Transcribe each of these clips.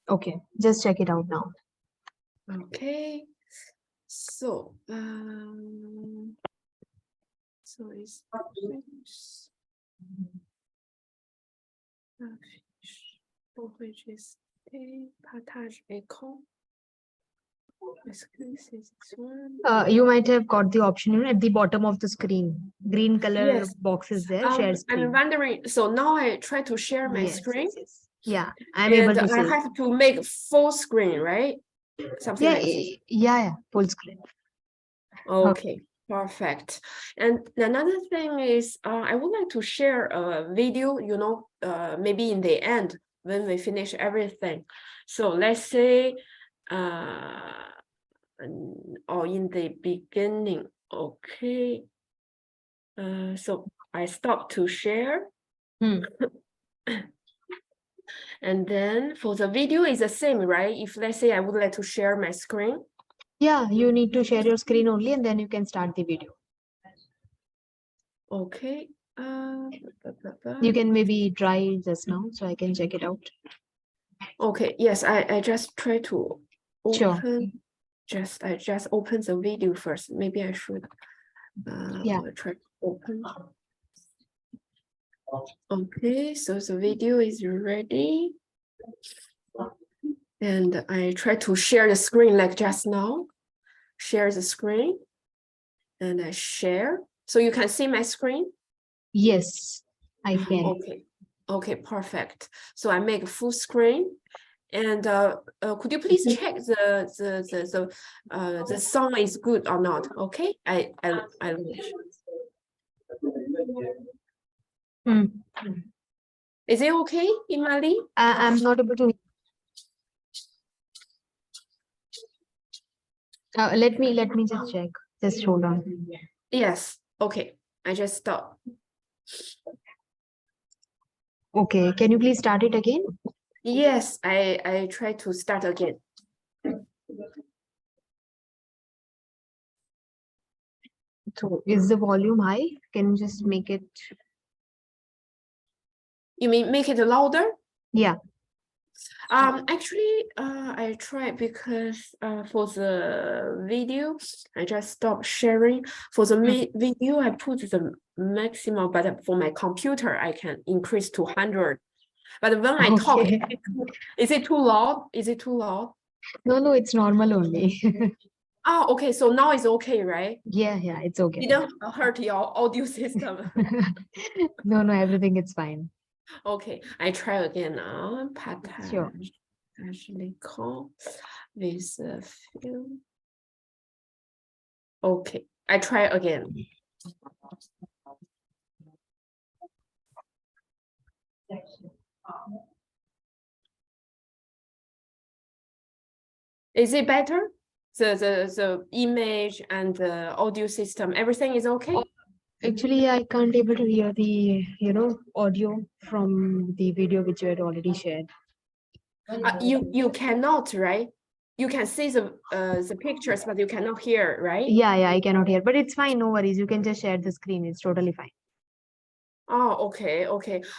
Okay, just check it out now. Okay. So, so it's which a partage écran. Est-ce que c'est this one? You might have got the option at the bottom of the screen. Green color Yes. box is there, share screen. I'm wondering, so now I try to share my screen. Yes. Yeah, I'm able And to see. I have to make full screen, right? Something like this. Yeah, full screen. Okay, perfect. And another thing is, I would like to share a video, maybe in the end when we finish everything. So let's say, or in the beginning, okay. So I stop to share. And then for the video is the same, right? If let's say I would like to share my screen. Yeah, you need to share your screen only and then you can start the video. Okay. You can maybe try just now so I can check it out. Okay, yes, I just try to open. Sure. I just open the video first. Maybe I should try to open. Okay, so the video is ready. And I try to share the screen like just now. Share the screen. And I share. So you can see my screen? Yes, I can. Okay, perfect. So I make full screen. And could you please check the sound is good or not? Okay, I launch. Is it okay, Imali? I'm not able to. Let me just check. Just hold on. Yes. Okay. I just stop. Okay. Can you please start it again? Yes, I try to start again. So is the volume high? Can you just make it? You mean make it louder? Yeah. Actually, I tried because for the video, I just stopped sharing. For the video, I put the maximum, but for my computer, I can increase to 100. But when I talk, is it too loud? Is it too loud? No, it's normal only. Oh, okay. So now it's okay, right? Yeah, it's okay. Didn't hurt your audio system. No, everything is fine. Okay, I try again now. Sure. Actually call with a film. Okay, I try again. Is it better? The image and the audio system, everything is okay? Actually, I can't able to hear the audio from the video which you had already shared. You cannot, right? You can see the pictures, but you cannot hear, right? Yeah, I cannot hear, but it's fine. No worries. You can just share the screen. It's totally fine. Oh, okay.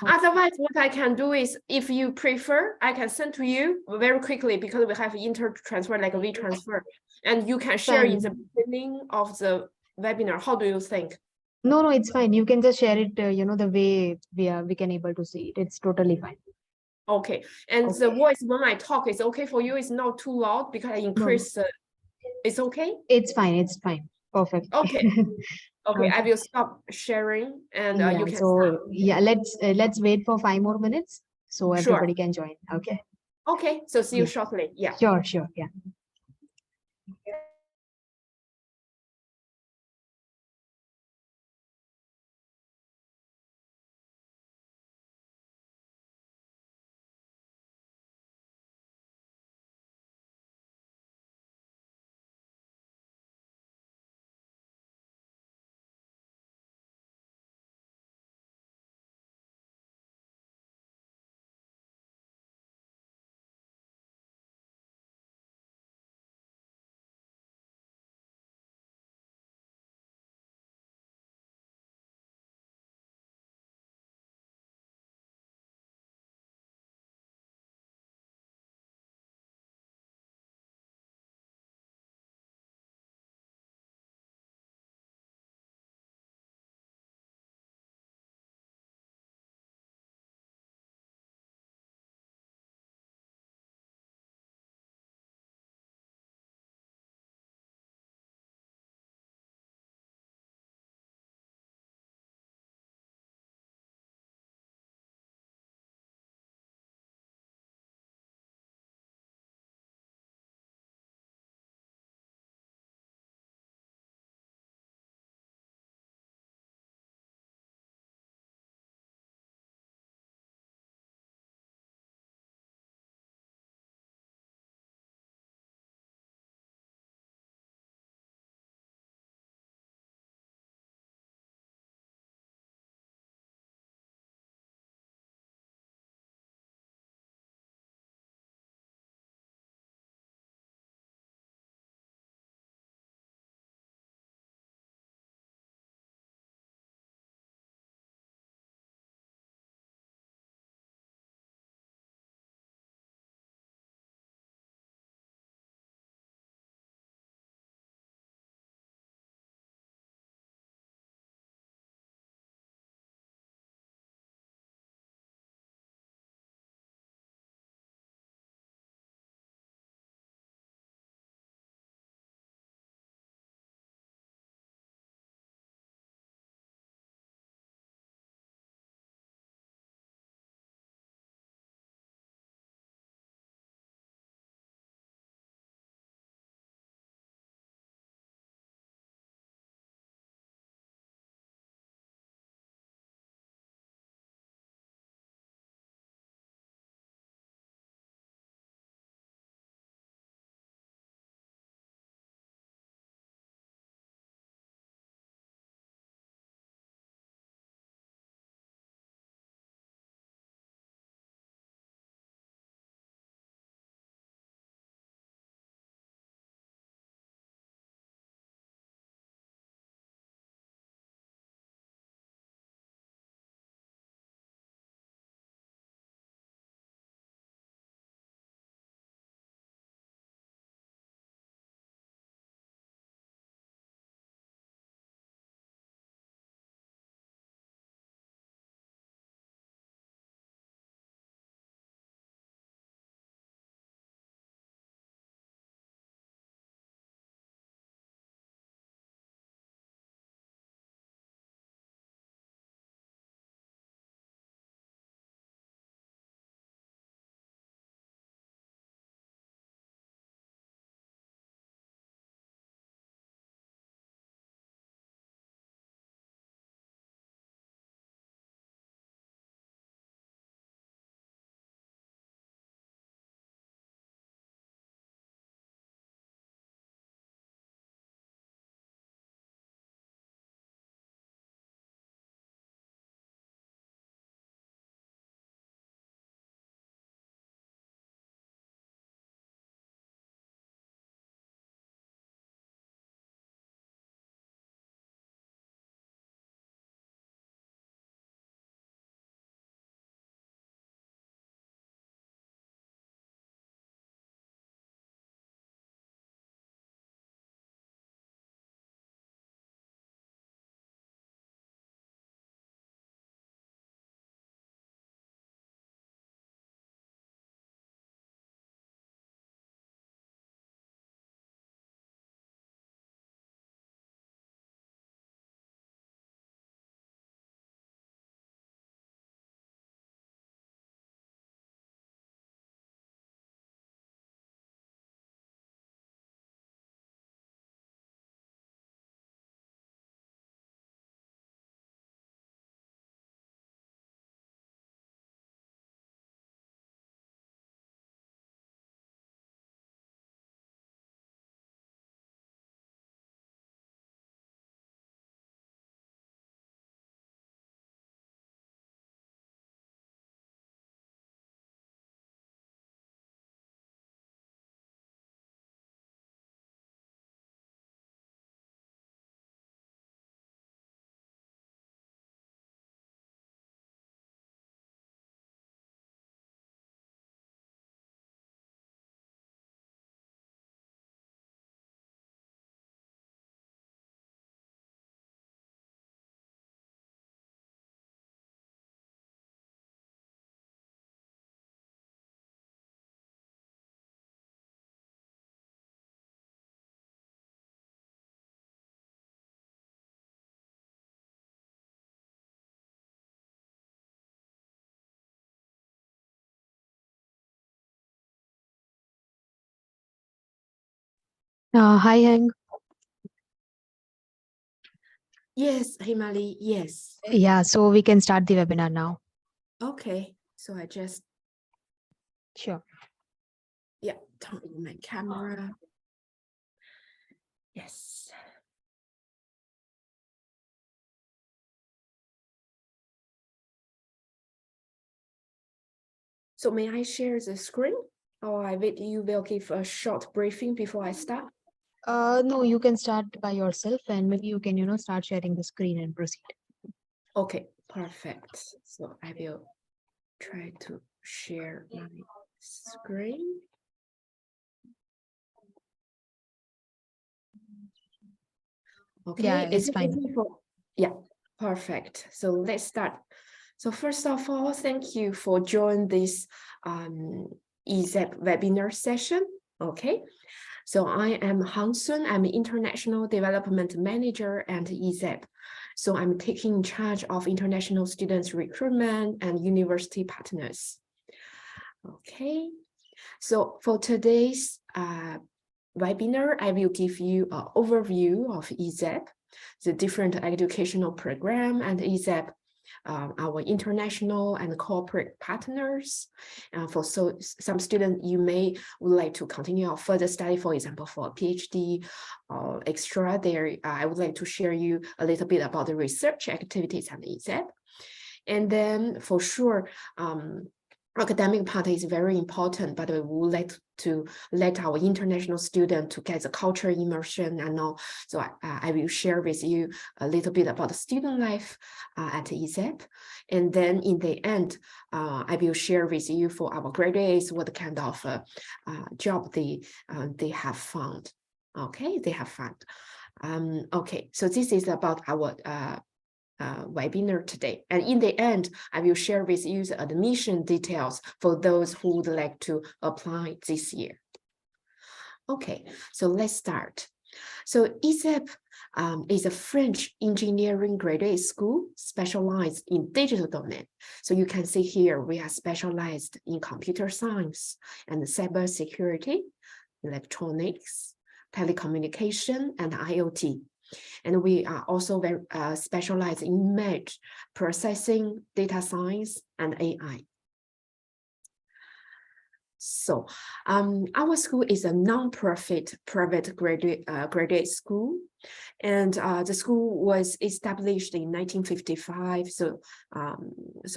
Otherwise, what I can do is, if you prefer, I can send to you very quickly because we have inter-transfer, like a WeTransfer, and you can share in the beginning of the webinar. How do you think? No, it's fine. You can just share it, the way we can able to see it. It's totally fine. Okay. And the voice when I talk is okay for you? It's not too loud because I increase it's okay? It's fine. Perfect. Okay. Okay, I will stop sharing and you can start. Yeah, let's wait for 5 more minutes so everybody can join. Okay. Okay, so see you shortly. Yeah. Sure. Yeah. Hi, Heng. Yes, Himali, yes. Yeah, so we can start the webinar now. Okay, so I just, Sure. yeah, turn on my camera. Yes. So may I share the screen, or you will give a short briefing before I start? No, you can start by yourself and maybe you can, start sharing the screen and proceed. Okay, perfect. So I will try to share my screen. Okay, Yeah, is it's it fine. okay for? Yeah, perfect. So let's start. So first of all, thank you for joining this ISEP webinar session. Okay, so I am Han Sun. I'm International Development Manager at ISEP. So I'm taking charge of international students recruitment and university partners. Okay, so for today's webinar, I will give you an overview of ISEP, the different educational program and ISEP, our international and corporate partners. For some students, you would like to continue or further study, for example, for a PhD or extra there, I would like to share you a little bit about the research activities at ISEP. And then for sure, academic part is very important, but we would like to let our international student to get the cultural immersion and all. So I will share with you a little bit about the student life at ISEP. And then in the end, I will share with you for our graduates what kind of job they have found. Okay, they have found. Okay, so this is about our webinar today. And in the end, I will share with you the admission details for those who would like to apply this year. Okay, so let's start. So ISEP is a French engineering graduate school specialized in digital domain. So you can see here, we are specialized in computer science and cybersecurity, electronics, telecommunication, and IoT. And we are also very specialized in image processing, data science, and AI. So our school is a non-profit private graduate school. And the school was established in 1955. So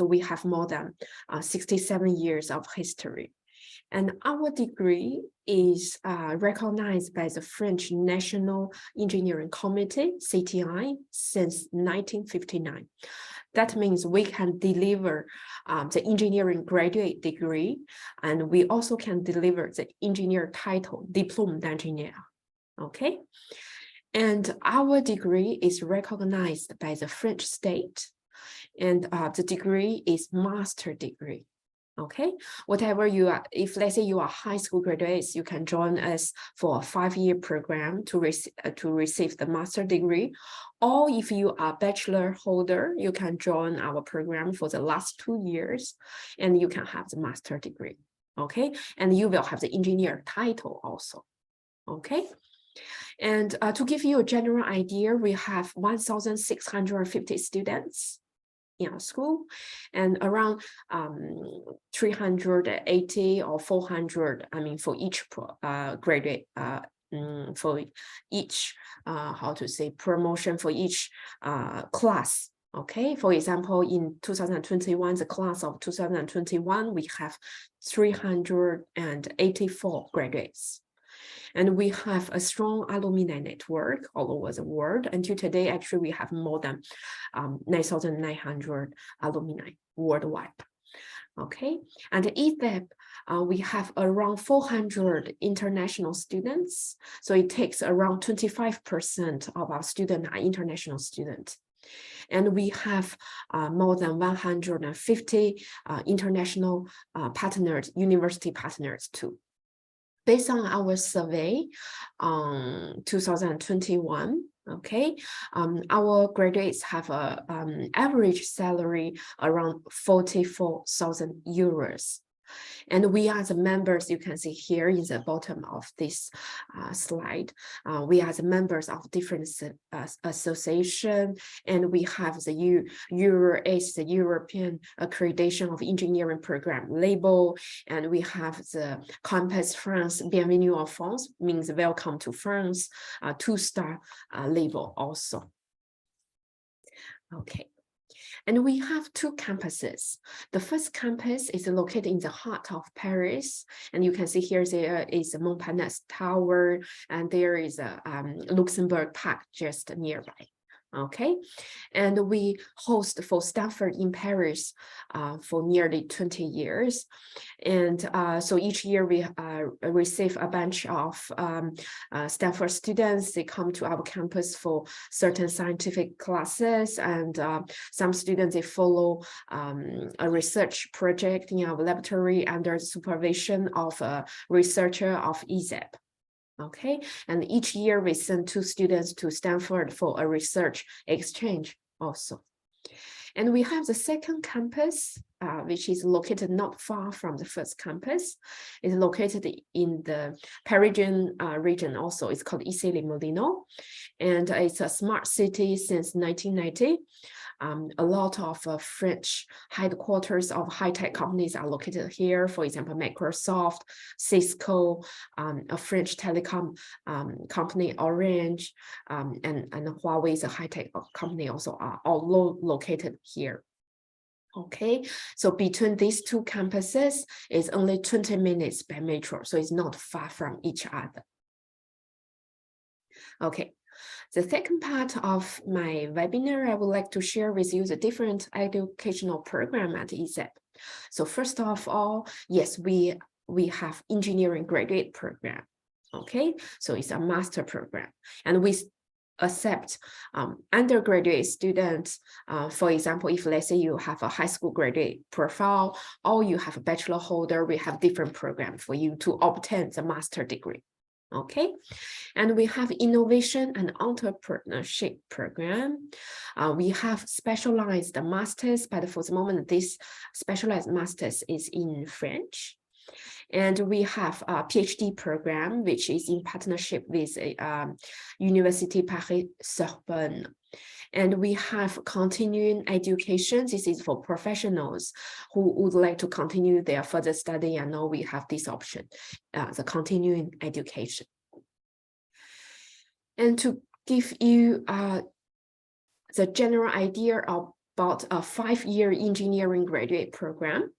we have more than 67 years of history. And our degree is recognized by the French National Engineering Committee, CTI, since 1959. That means we can deliver the engineering graduate degree, and we also can deliver the engineer title, diploma engineer, okay? And our degree is recognized by the French state, and the degree is master degree. Okay, whatever you are, if let's say you are high school graduates, you can join us for a 5-year program to receive the master degree. Or if you are bachelor holder, you can join our program for the last 2 years and you can have the master degree. Okay, and you will have the engineer title also. Okay. And to give you a general idea, we have 1,650 students in our school, and around 380 or 400, I mean, for each graduate, for each, how to say, promotion for each class. Okay, for example, in 2021, the class of 2021, we have 384 graduates. And we have a strong alumni network all over the world. Until today, actually, we have more than 9,900 alumni worldwide. Okay, and at ISEP, we have around 400 international students. So it takes around 25% of our students are international students. And we have more than 150 international partners, university partners too. Based on our survey on 2021, okay, our graduates have a average salary around 44,000 euros. And we are the members, you can see here in the bottom of this slide. We are the members of different association, and we have the EURACE, the European Accreditation of Engineering Program label, and we have the Campus France, Bienvenue en France, means welcome to France, 2-star label also. Okay. And we have 2 campuses. The first campus is located in the heart of Paris. And you can see here there is a Montparnasse Tower, and there is a Luxembourg Park just nearby. Okay, and we host for Stanford in Paris for nearly 20 years. And so each year we receive a bunch of Stanford students. They come to our campus for certain scientific classes, and some students, they follow a research project in our laboratory under the supervision of a researcher of ISEP. Okay, and each year we send 2 students to Stanford for a research exchange also. And we have the second campus, which is located not far from the first campus. It's located in the Parisian region also. It's called Issy-les-Moulineaux, and it's a smart city since 1990. A lot of French headquarters of high-tech companies are located here. For example, Microsoft, Cisco, a French telecom company, Orange, and Huawei is a high-tech company also are all located here. Okay, so between these 2 campuses is only 20 minutes by metro, so it's not far from each other. Okay. The second part of my webinar, I would like to share with you the different educational program at ISEP. So first of all, yes, we have engineering graduate program. Okay, so it's a master program, and we accept undergraduate students. For example, if let's say you have a high school graduate profile or you have a bachelor holder, we have different programs for you to obtain the master degree. Okay, and we have innovation and entrepreneurship program. We have specialized masters, but for the moment, this specialized masters is in French. And we have a PhD program, which is in partnership with Université Paris-Sorbonne. And we have continuing education. This is for professionals who would like to continue their further study. And now we have this option, the continuing education. And to give you the general idea about a 5-year engineering graduate program.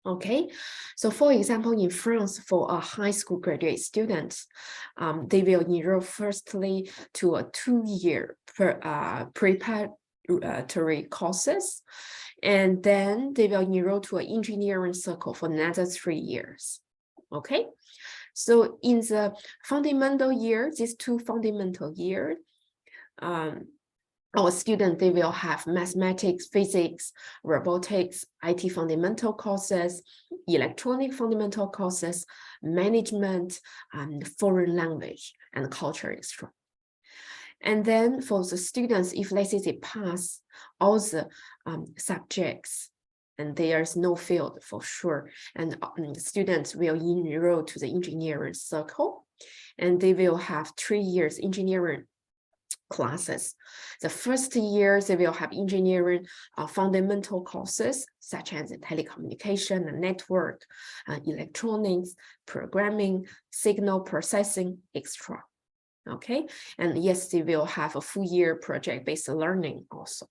Okay, so for example, in France, for a high school graduate students, they will enroll firstly to a 2-year preparatory courses, and then they will enroll to an engineering circle for another 3 years. Okay, so in the fundamental year, these 2 fundamental years, our students, they will have mathematics, physics, robotics, IT fundamental courses, electronic fundamental courses, management, foreign language, and culture extra. And then for the students, if let's say they pass all the subjects, and there's no field for sure, and students will enroll to the engineering circle, and they will have 3 years engineering classes. The first year, they will have engineering fundamental courses, such as telecommunication and network, electronics, programming, signal processing, etc. Okay, and yes, they will have a full year project-based learning also.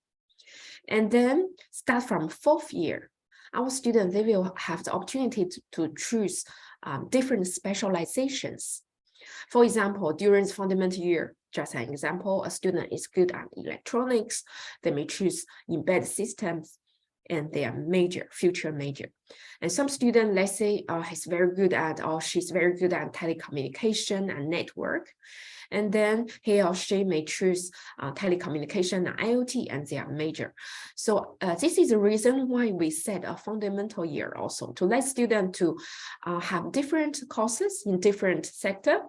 And then start from 4th year, our students, they will have the opportunity to choose different specializations. For example, during the fundamental year, just an example, a student is good at electronics, they may choose embedded systems and their major, future major. And some student, let's say, he's very good at, or she's very good at telecommunication and network. And then he or she may choose telecommunication and IoT and their major. So this is the reason why we set a fundamental year also, to let students to have different courses in different sector,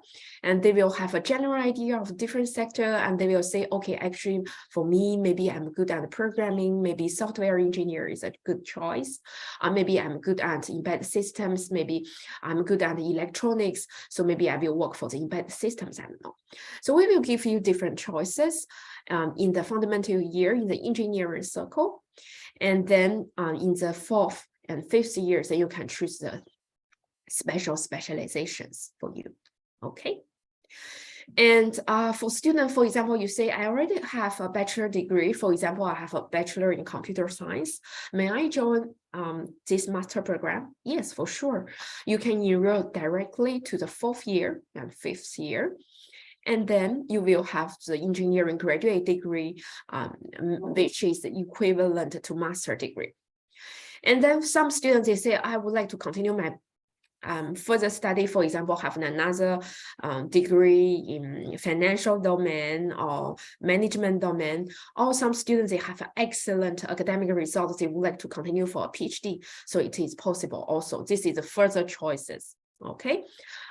and they will have a general idea of different sector, and they will say, okay, actually for me, maybe I'm good at programming, maybe software engineer is a good choice, maybe I'm good at embedded systems, maybe I'm good at electronics, so maybe I will work for the embedded systems, I don't know. So we will give you different choices in the fundamental year in the engineering circle, and then in the 4th and 5th years, then you can choose the specializations for you. Okay. And for students, for example, you say, I already have a bachelor degree. For example, I have a bachelor in computer science. May I join this master program? Yes, for sure. You can enroll directly to the 4th year and 5th year. And then you will have the engineering graduate degree, which is equivalent to master degree. And then some students, they say, I would like to continue my further study, for example, have another degree in financial domain or management domain, or some students, they have excellent academic results, they would like to continue for a PhD. So it is possible also. This is the further choices. Okay.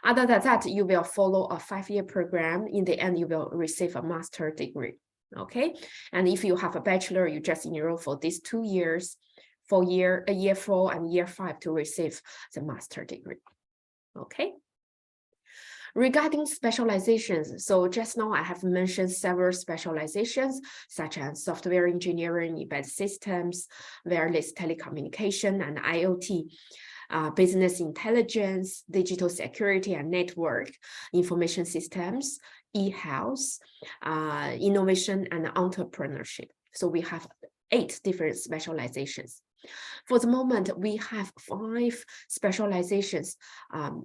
Other than that, you will follow a 5-year program. In the end, you will receive a master degree. Okay. And if you have a bachelor, you just enroll for these 2 years. Year 4 and year 5 to receive the master degree. Okay. Regarding specializations, so just now I have mentioned several specializations such as software engineering, embedded systems, wireless telecommunication and IoT, business intelligence, digital security and network, information systems, e-health, innovation and entrepreneurship. So we have 8 different specializations. For the moment, we have 5 specializations,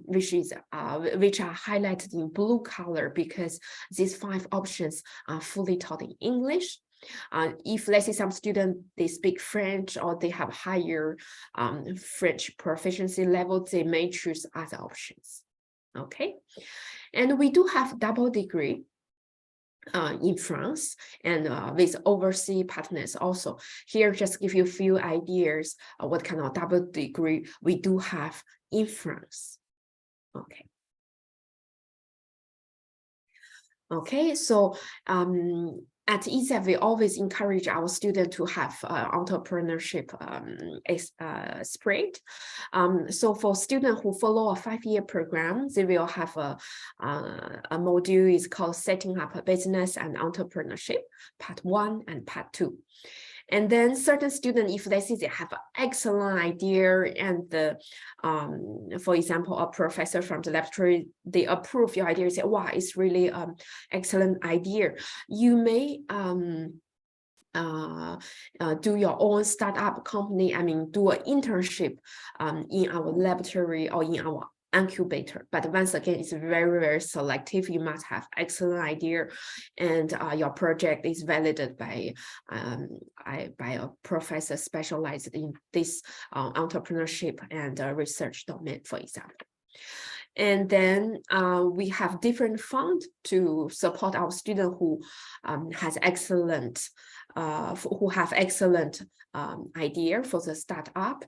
which are highlighted in blue color because these 5 options are fully taught in English. If let's say some students, they speak French or they have higher French proficiency level, they may choose other options. Okay, and we do have double degree in France and with overseas partners also. Here, just give you a few ideas of what kind of double degree we do have in France. Okay. Okay, so at ISEP, we always encourage our students to have entrepreneurship spirit. So for students who follow a 5-year program, they will have a module is called Setting Up a Business and Entrepreneurship, Part 1 and Part 2. And then certain students, if they see they have an excellent idea and for example, a professor from the laboratory, they approve your idea, say, wow, it's really excellent idea. You may do your own startup company, do an internship in our laboratory or in our incubator. But once again, it's very, very selective. You must have excellent idea and your project is validated by a professor specialized in this entrepreneurship and research domain, for example. And then we have different funds to support our student who have excellent idea for the startup.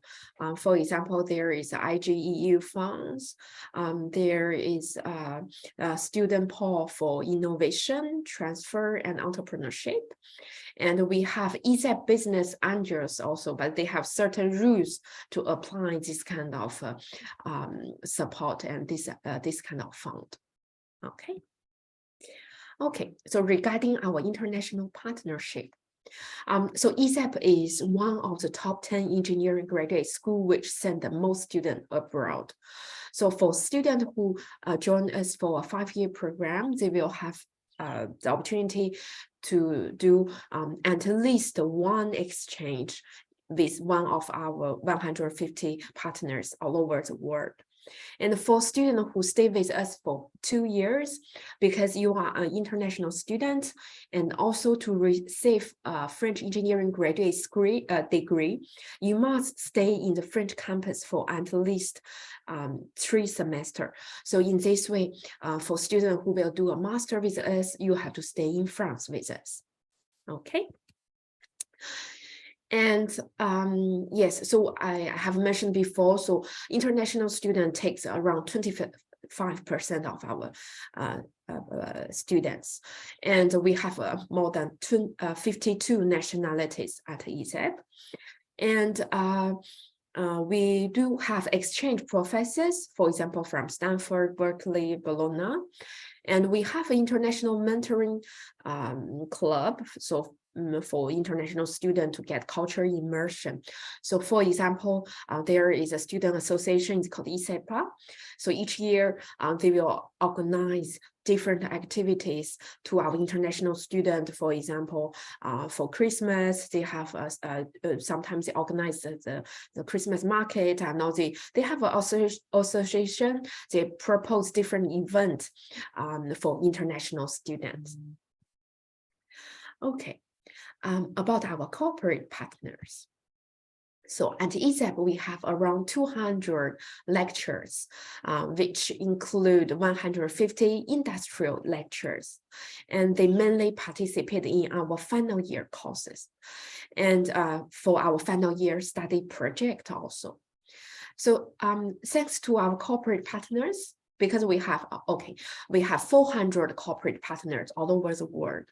For example, there is IGEU funds. There is a student pool for innovation, transfer, and entrepreneurship. And we have ISEP business angels also, but they have certain rules to apply this kind of support and this kind of fund. Okay. Okay, so regarding our international partnership, so ISEP is one of the top 10 engineering graduate school which send the most students abroad. So for students who join us for a 5-year program, they will have the opportunity to do at least one exchange with one of our 150 partners all over the world. And for students who stay with us for 2 years, because you are an international student, and also to receive a French engineering graduate degree, you must stay in the French campus for at least 3 semesters. So in this way, for students who will do a master with us, you have to stay in France with us. Okay. And yes, so I have mentioned before, so international student takes around 25% of our students. And we have more than 52 nationalities at ISEP. And we do have exchange professors, for example, from Stanford, Berkeley, Bologna. And we have an international mentoring club, so for international students to get cultural immersion. So for example, there is a student association, it's called ISEP. So each year they will organize different activities to our international students. For example, for Christmas, they have sometimes they organize the Christmas market, and now they have an association. They propose different events for international students. Okay, about our corporate partners. So at ISEP, we have around 200 lectures, which include 150 industrial lectures, and they mainly participate in our final year courses, and for our final year study project also. So thanks to our corporate partners, because we have 400 corporate partners all over the world.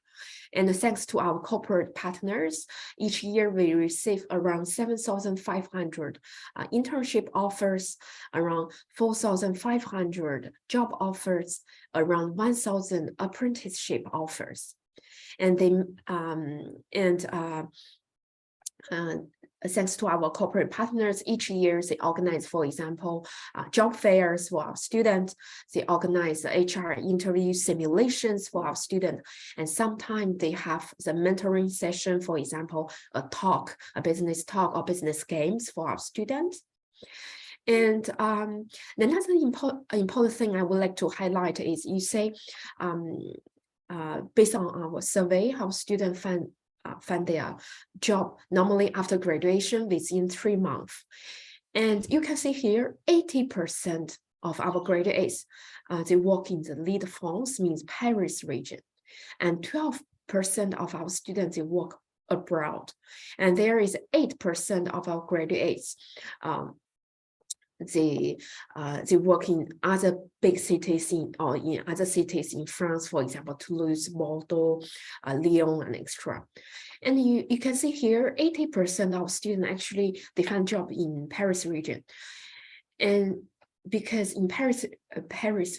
And thanks to our corporate partners, each year we receive around 7,500 internship offers, around 4,500 job offers, around 1,000 apprenticeship offers. And thanks to our corporate partners, each year they organize, for example, job fairs for our students. They organize HR interview simulations for our students. And sometimes they have the mentoring session, for example, a business talk or business games for our students. And another important thing I would like to highlight is, you say, based on our survey, how students find their job normally after graduation within 3 months. And you can see here, 80% of our graduates, they work in the lead France, means Paris region. And 12% of our students, they work abroad. And there is 8% of our graduates, they work in other big cities in other cities in France, for example, Toulouse, Bordeaux, Lyon, and etc. And you can see here, 80% of students actually they find job in Paris region, and because in Paris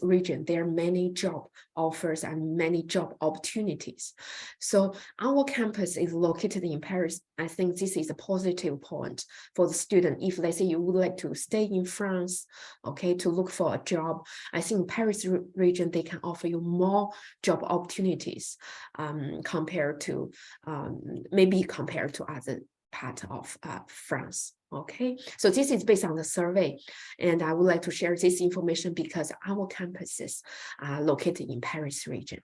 region, there are many job offers and many job opportunities. So our campus is located in Paris. I think this is a positive point for the student. If let's say you would like to stay in France, okay, to look for a job, I think Paris region, they can offer you more job opportunities compared to other part of France. Okay, so this is based on the survey, and I would like to share this information because our campuses are located in Paris region.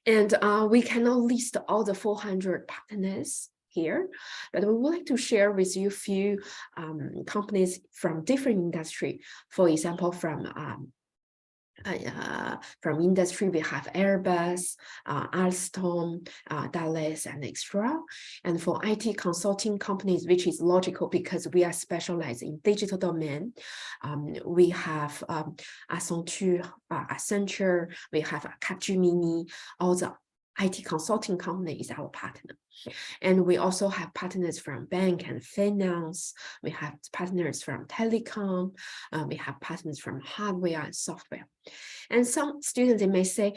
And we cannot list all the 400 partners here, but we would like to share with you a few companies from different industry. For example, from industry, we have Airbus, Alstom, Dallas, and extra. And for IT consulting companies, which is logical because we are specialized in digital domain, we have Accenture, we have Capgemini, all the IT consulting company is our partner. And we also have partners from bank and finance. We have partners from telecom. We have partners from hardware and software. And some students, they may say,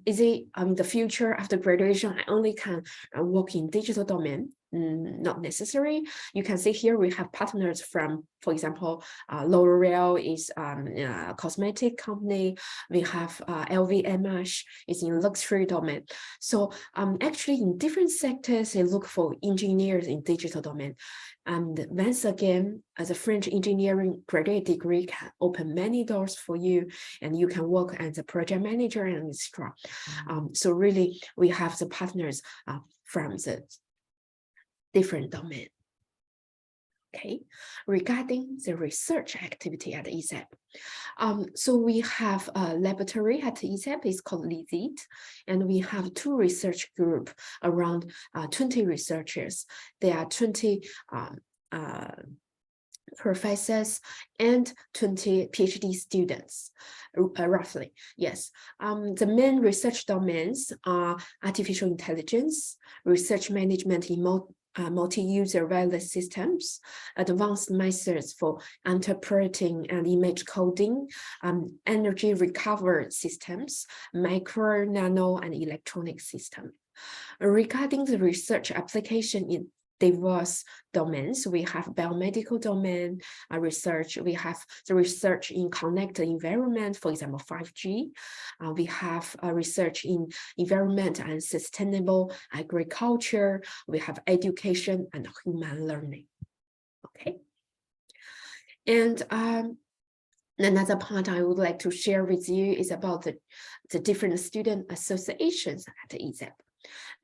is it in the future after graduation, I only can work in digital domain? not necessary. You can see here we have partners from, for example, L'Oreal is a cosmetic company. We have LVMH is in luxury domain. So actually in different sectors, they look for engineers in digital domain. And once again, as a French engineering graduate degree can open many doors for you, and you can work as a project manager and extra. So really, we have the partners from the different domain. Okay, regarding the research activity at ISEP. So we have a laboratory at ISEP, it's called LISIT, and we have 2 research groups, around 20 researchers. There are 20 professors and 20 PhD students, roughly, yes. The main research domains are artificial intelligence, research management in multi-user wireless systems, advanced methods for interpreting and image coding, energy recovery systems, micro, nano, and electronic systems. Regarding the research application in diverse domains, we have biomedical domain research, we have the research in connected environment, for example, 5G. We have research in environment and sustainable agriculture. We have education and human learning. Okay. And another part I would like to share with you is about the different student associations at ISEP.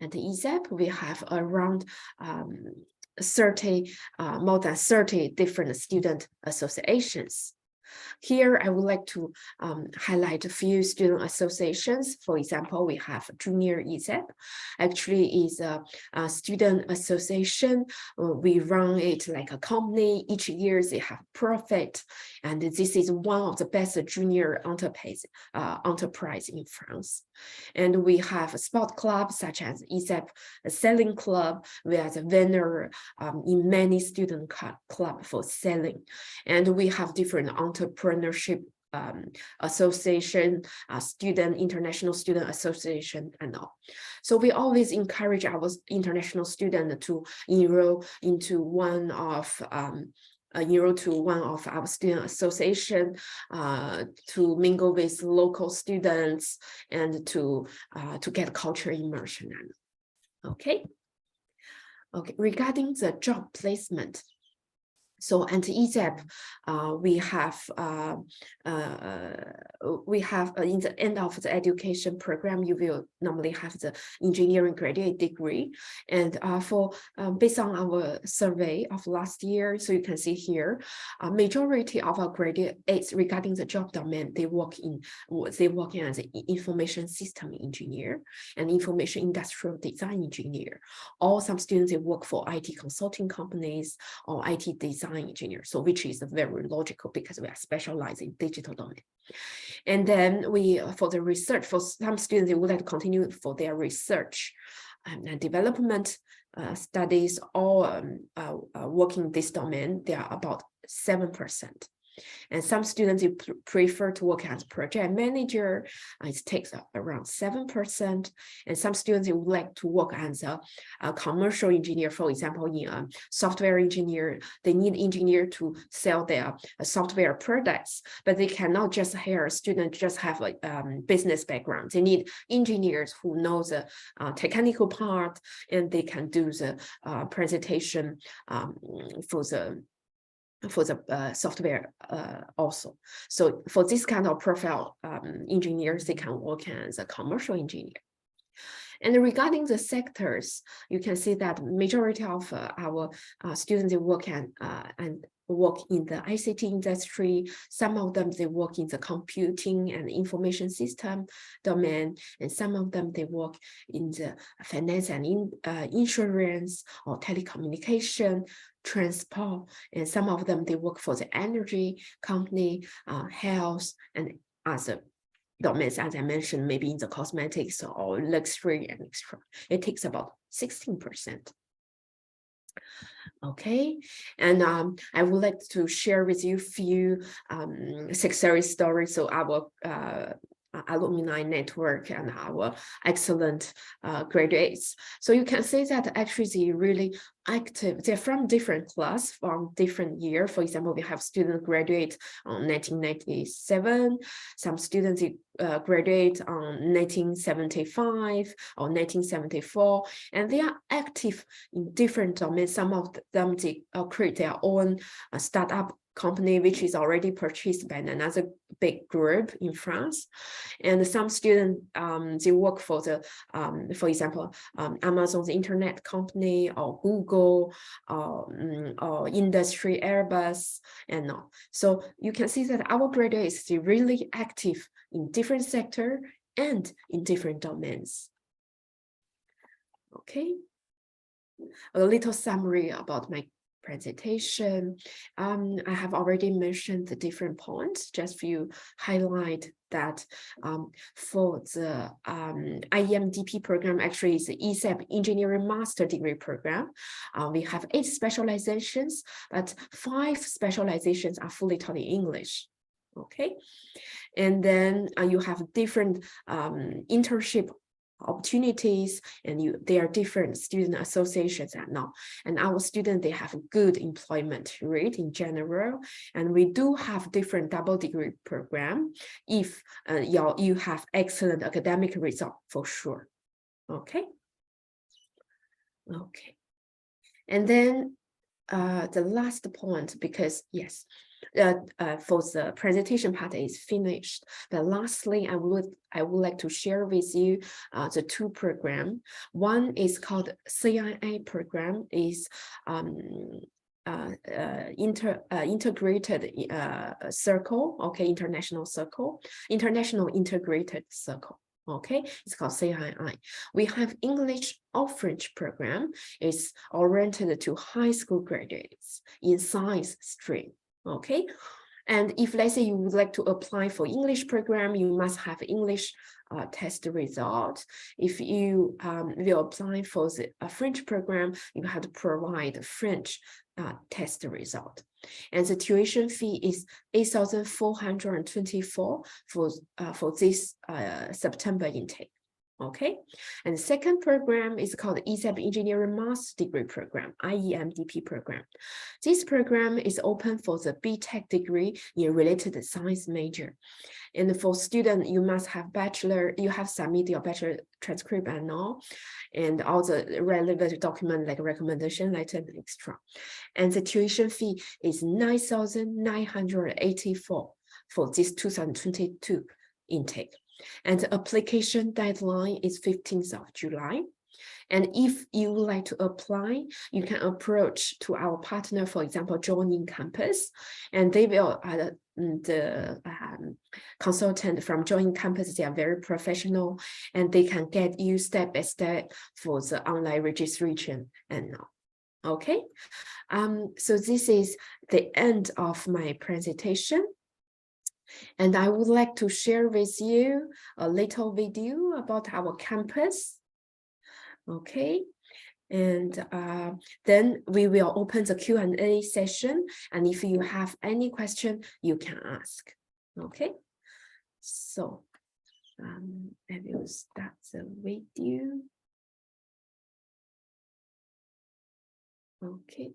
At ISEP, we have around 30, more than 30 different student associations. Here, I would like to highlight a few student associations. For example, we have Junior ISEP. Actually, is a student association. We run it like a company. Each year, they have profit. And this is one of the best junior enterprise in France. And we have a sport club such as ISEP Selling Club. We are the winner in many student club for selling. And we have different entrepreneurship association, international student association, and all. So we always encourage our international students to enroll into one of our student association to mingle with local students and to get cultural immersion. Okay. Regarding the job placement. So at ISEP, we have in the end of the education program, you will normally have the engineering graduate degree. And based on our survey of last year, so you can see here, majority of our graduates regarding the job domain, they work as an information system engineer and information industrial design engineer. Or some students, they work for IT consulting companies or IT design engineer, so which is very logical because we are specialized in digital domain. And then for the research, for some students, they would like to continue for their research and development studies or working in this domain. They are about 7%. And some students prefer to work as a project manager. It takes around 7%. And some students would like to work as a commercial engineer. For example, in software engineer, they need engineer to sell their software products, but they cannot just hire a student just have a business background. They need engineers who know the technical part, and they can do the presentation for the software also. So for this kind of profile engineers, they can work as a commercial engineer. And regarding the sectors, you can see that majority of our students, they work and work in the ICT industry. Some of them, they work in the computing and information system domain, and some of them, they work in the finance and insurance or telecommunication, transport, and some of them, they work for the energy company, health, and other domains, as I mentioned, maybe in the cosmetics or luxury and extra. It takes about 16%. Okay, and I would like to share with you a few success stories. So our alumni network and our excellent graduates. So you can see that actually they really active, they're from different class, from different year. For example, we have students graduate on 1997, some students graduate on 1975 or 1974, and they are active in different domains. Some of them they create their own startup company, which is already purchased by another big group in France. And some students, they work for the, for example, Amazon's internet company or Google or industry Airbus and all. So you can see that our graduates are really active in different sectors and in different domains. Okay, a little summary about my presentation. I have already mentioned the different points, just to highlight that for the IEMDP program, actually is the ISEP Engineering Master Degree Program. We have 8 specializations, but 5 specializations are fully taught in English. Okay, and then you have different internship opportunities, and there are different student associations and all. And our students, they have a good employment rate in general. And we do have different double degree program if you have excellent academic result for sure. Okay. Okay. And then the last point, because yes, for the presentation part is finished. But lastly, I would like to share with you the 2 programs. One is called CII program, is integrated circle, okay, international integrated circle. Okay, it's called CII. We have English or French program. It's oriented to high school graduates in science stream. Okay, and if let's say you would like to apply for English program, you must have English test result. If you will apply for the French program, you have to provide French test result. And the tuition fee is 8,424 for this September intake. Okay, and the second program is called ISEP Engineering Master Degree Program, IEMDP program. This program is open for the BTech degree in related science major. And for student, you must have bachelor, you have submitted your bachelor transcript and all the relevant document like recommendation letter and extra. And the tuition fee is 9,984 for this 2022 intake. And the application deadline is 15th of July. And if you would like to apply, you can approach to our partner, for example, Joining Campus, and they will, the consultant from Joining Campus, they are very professional, and they can get you step by step for the online registration and all. Okay, so this is the end of my presentation. And I would like to share with you a little video about our campus. Okay, and then we will open the Q&A session. And if you have any question, you can ask. Okay, so I will start the video. Okay.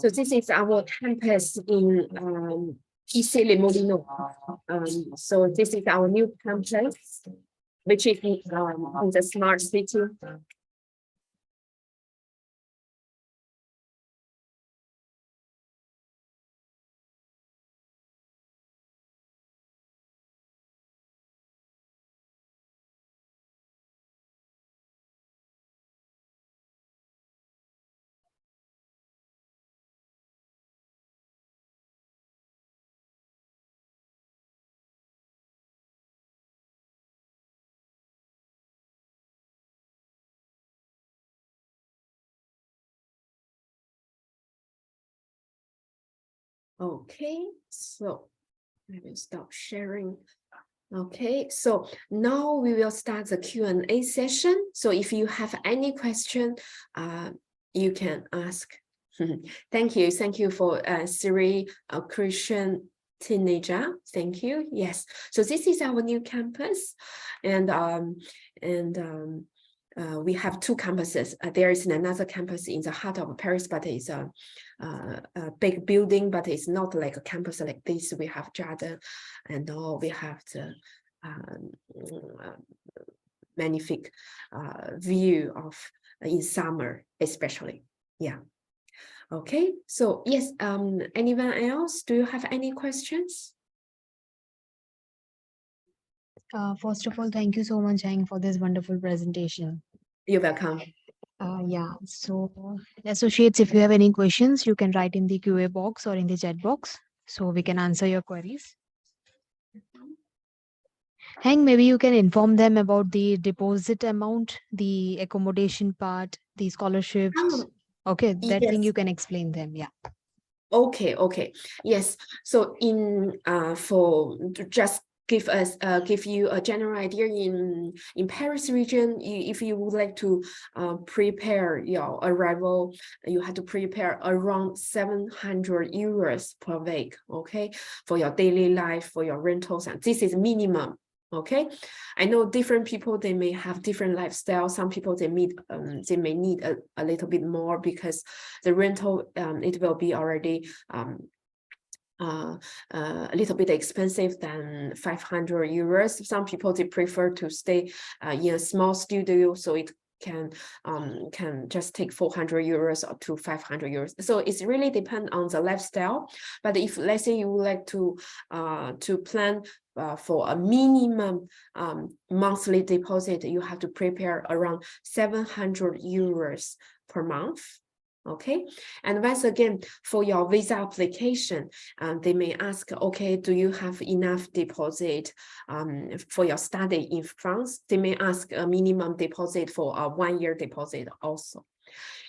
So this is our campus in Issy-les-Moulineaux. So this is our new campus, which is in the smart city. Okay, so I will stop sharing. Okay, so now we will start the Q&A session. So if you have any question, you can ask. Thank you for Siri Christian teenager. Thank you. Yes. So this is our new campus, and we have two campuses. There is another campus in the heart of Paris, but it's a big building, but it's not like a campus like this. We have garden, and we have the magnific view of in summer, especially. Yeah. Okay, so yes, anyone else? Do you have any questions? First of all, thank you so much, Hang, for this wonderful presentation. You're welcome. Yeah, so associates, if you have any questions, you can write in the QA box or in the chat box, so we can answer your queries. Hang, maybe you can inform them about the deposit amount, the accommodation part, the scholarships. Okay, that thing Yes. you can explain them. Yeah. Okay. Yes. So for just give you a general idea in Paris region, if you would like to prepare your arrival, you have to prepare around 700 euros per week, okay, for your daily life, for your rentals, and this is minimum. Okay, I know different people, they may have different lifestyle. Some people they may need a little bit more because the rental it will be already a little bit expensive than 500 euros. Some people they prefer to stay in a small studio, so it can just take 400 euros up to 500 euros. So it's really depend on the lifestyle. But if let's say you would like to plan for a minimum monthly deposit, you have to prepare around 700 euros per month. Okay, and once again, for your visa application, they may ask, okay, do you have enough deposit for your study in France? They may ask a minimum deposit for a 1-year deposit also.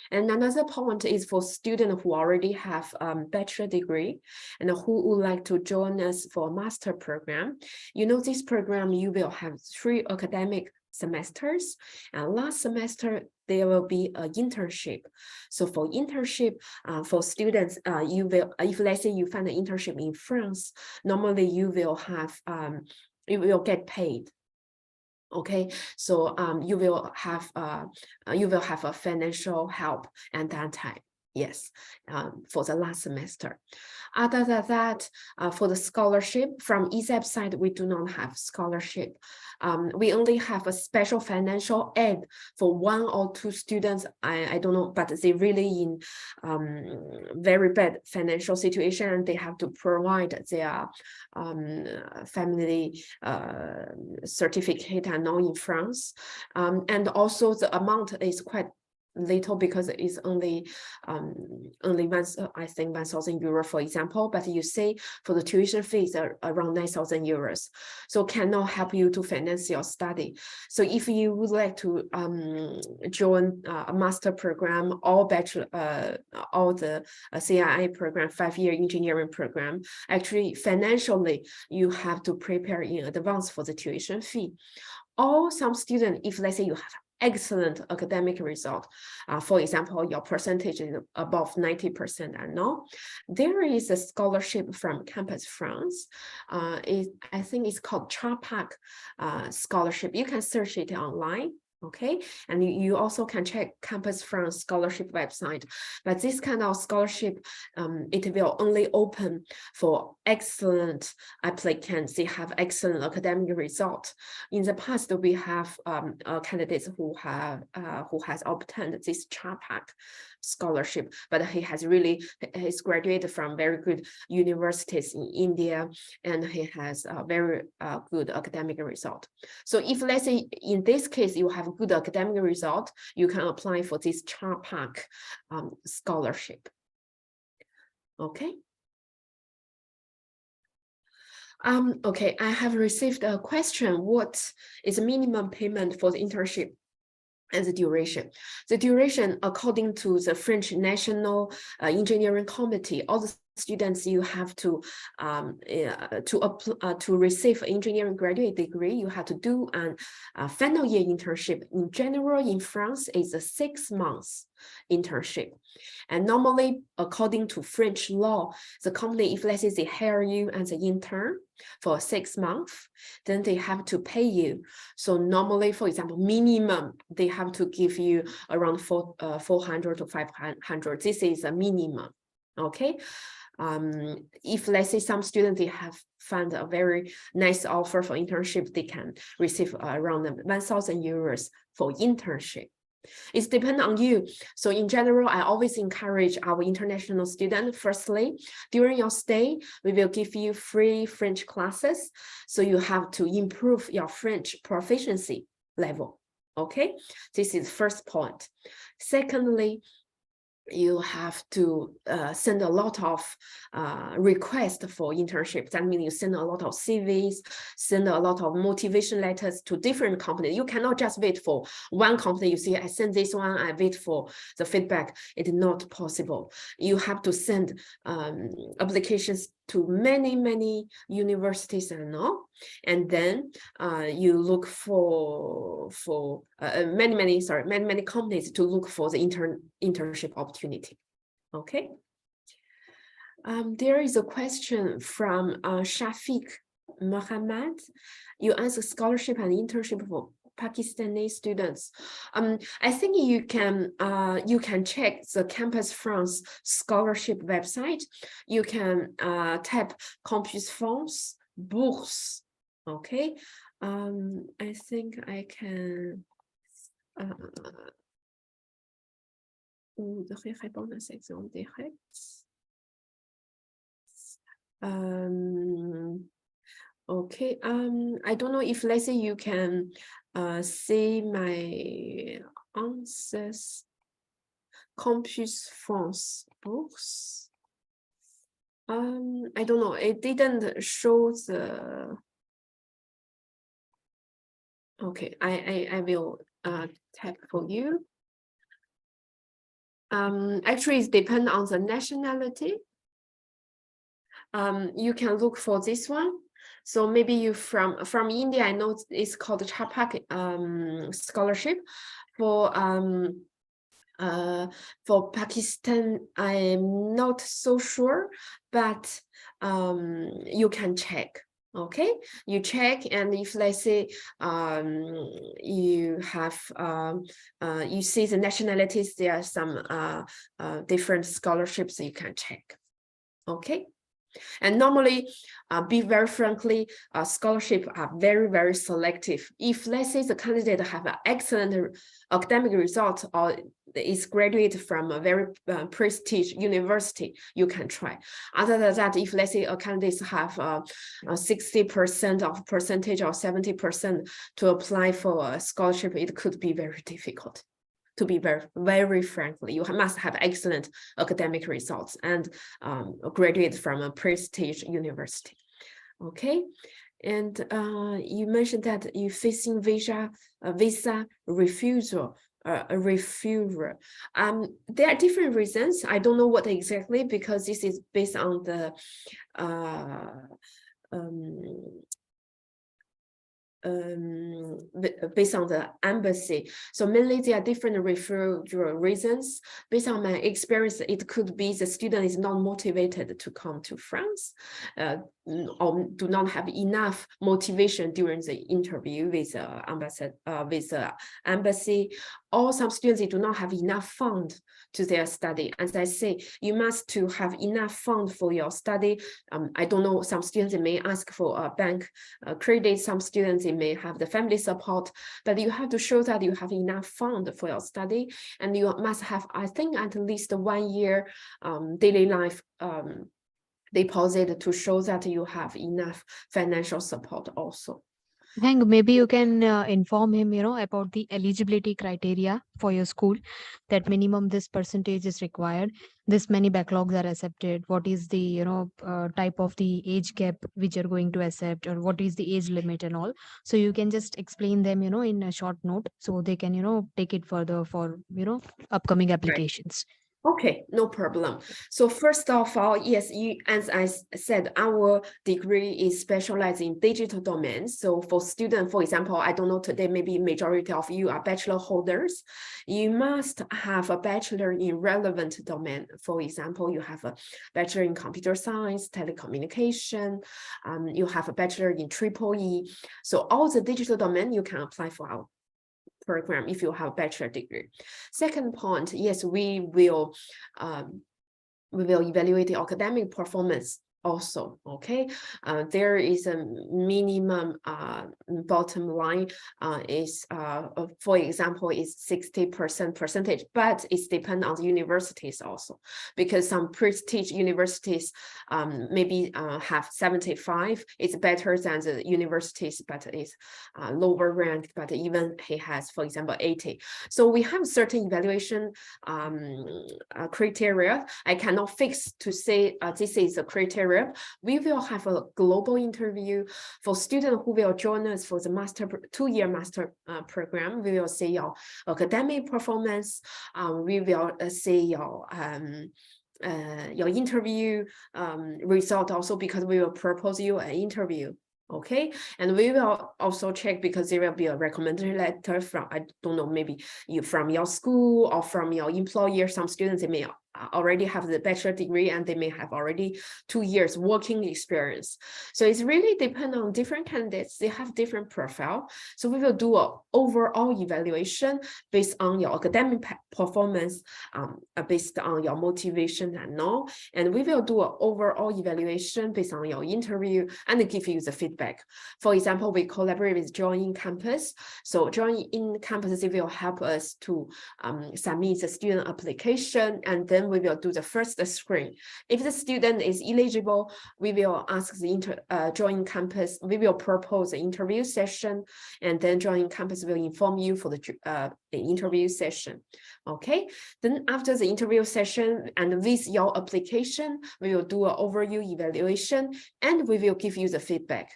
And another point is for students who already have bachelor degree and who would like to join us for a master program. You know, this program, you will have 3 academic semesters, and last semester there will be an internship. So for internship, for students, you will, if let's say you find an internship in France, normally you will have you will get paid. Okay, so you will have a financial help at that time. Yes, for the last semester. Other than that, for the scholarship from ISEP side, we do not have scholarship. We only have a special financial aid for 1 or 2 students. I don't know, but they really in very bad financial situation, and they have to provide their family certificate and all in France. And also the amount is quite little because it's only I think 1,000 euro, for example, but you say for the tuition fees are around 9,000 euros, so cannot help you to finance your study. So if you would like to join a master program or bachelor or the CIA program, 5-year engineering program, actually financially you have to prepare in advance for the tuition fee. Or some students, if let's say you have excellent academic result, for example, your percentage is above 90% and all, there is a scholarship from Campus France. I think it's called Charpak scholarship. You can search it online. Okay, and you also can check Campus France scholarship website. But this kind of scholarship, it will only open for excellent applicants. They have excellent academic result. In the past, we have candidates who has obtained this Charpak scholarship, but he's graduated from very good universities in India, and he has a very good academic result. So if let's say in this case you have a good academic result, you can apply for this Charpak scholarship. Okay. Okay, I have received a question. What is the minimum payment for the internship and the duration? The duration, according to the French National Engineering Committee, all the students, you have to receive engineering graduate degree, you have to do a final year internship. In general, in France, it's a 6 months internship. And normally, according to French law, the company, if let's say they hire you as an intern for 6 months, then they have to pay you. So normally, for example, minimum, they have to give you around 400 to 500. This is a minimum, okay? If let's say some students, they have found a very nice offer for internship, they can receive around 1,000 euros for internship. It's depend on you. So in general, I always encourage our international students, firstly, during your stay, we will give you free French classes. So you have to improve your French proficiency level. Okay, this is first point. Secondly, you have to send a lot of requests for internship. That means you send a lot of CVs, send a lot of motivation letters to different companies. You cannot just wait for one company. You see, I send this one, I wait for the feedback. It is not possible. You have to send applications to many universities and all, and then you look for many companies to look for the internship opportunity. Okay. There is a question from Shafiq Mohammed. You answer scholarship and internship for Pakistani students. I think you can check the Campus France scholarship website. You can type Campus France bourse. Okay. I think I can. Vous devrez répondre à cette question directe. Okay. I don't know if let's say you can see my answers. Campus France books. I don't know. It didn't show the. Okay, I will type for you. Actually, it depends on the nationality. You can look for this one. So maybe you from India. I know it's called Chapak scholarship. For Pakistan, I'm not so sure, but you can check. Okay, you check, and if let's say you have you see the nationalities, there are some different scholarships you can check. Okay. And normally, be very frankly, scholarships are very selective. If let's say the candidate have an excellent academic result or is graduated from a very prestigious university, you can try. Other than that, if let's say a candidate have 60% of percentage or 70% to apply for a scholarship, it could be very difficult. To be very frankly, you must have excellent academic results and graduate from a prestigious university. Okay, and you mentioned that you facing visa refusal. A refusal. There are different reasons. I don't know what exactly, because this is based on the based on the embassy. So mainly there are different referral reasons. Based on my experience, it could be the student is not motivated to come to France, or do not have enough motivation during the interview with the embassy, or some students, they do not have enough fund to their study. As I say, you must to have enough fund for your study. I don't know, some students may ask for a bank credit, some students they may have the family support, but you have to show that you have enough fund for your study, and you must have, I think, at least 1 year daily life deposit to show that you have enough financial support also. Hank, maybe you can inform him, about the eligibility criteria for your school, that minimum this percentage is required, this many backlogs are accepted, what is the, type of the age gap which you're going to accept, or what is the age limit and all. So you can just explain them, in a short note, so they can, take it further for, upcoming applications. Okay, no problem. So first of all, yes, as I said, our degree is specialized in digital domains. So for students, for example, I don't know today, maybe majority of you are bachelor holders. You must have a bachelor in relevant domain. For example, you have a bachelor in computer science, telecommunication. You have a bachelor in triple E. So all the digital domain you can apply for our program if you have a bachelor degree. Second point, yes, we will evaluate the academic performance also. Okay, there is a minimum bottom line is for example is 60% percentage, but it's depend on the universities also, because some prestige universities maybe have 75. It's better than the universities, but it's lower ranked, but even he has, for example, 80. So we have certain evaluation criteria. I cannot fix to say this is a criteria. We will have a global interview for students who will join us for the two-year master program. We will see your academic performance. We will see your interview result also, because we will propose you an interview. Okay, and we will also check, because there will be a recommendation letter from, I don't know, maybe you from your school or from your employer. Some students, they may already have the bachelor degree and they may have already 2 years working experience. So it's really depend on different candidates. They have different profile. So we will do an overall evaluation based on your academic performance, based on your motivation and all. And we will do an overall evaluation based on your interview and give you the feedback. For example, we collaborate with Join Campus. So Join in Campus, it will help us to submit the student application, and then we will do the first screen. If the student is eligible, we will ask the Join Campus, we will propose the interview session, and then Join Campus will inform you for the interview session. Okay, then after the interview session and with your application, we will do an overview evaluation, and we will give you the feedback.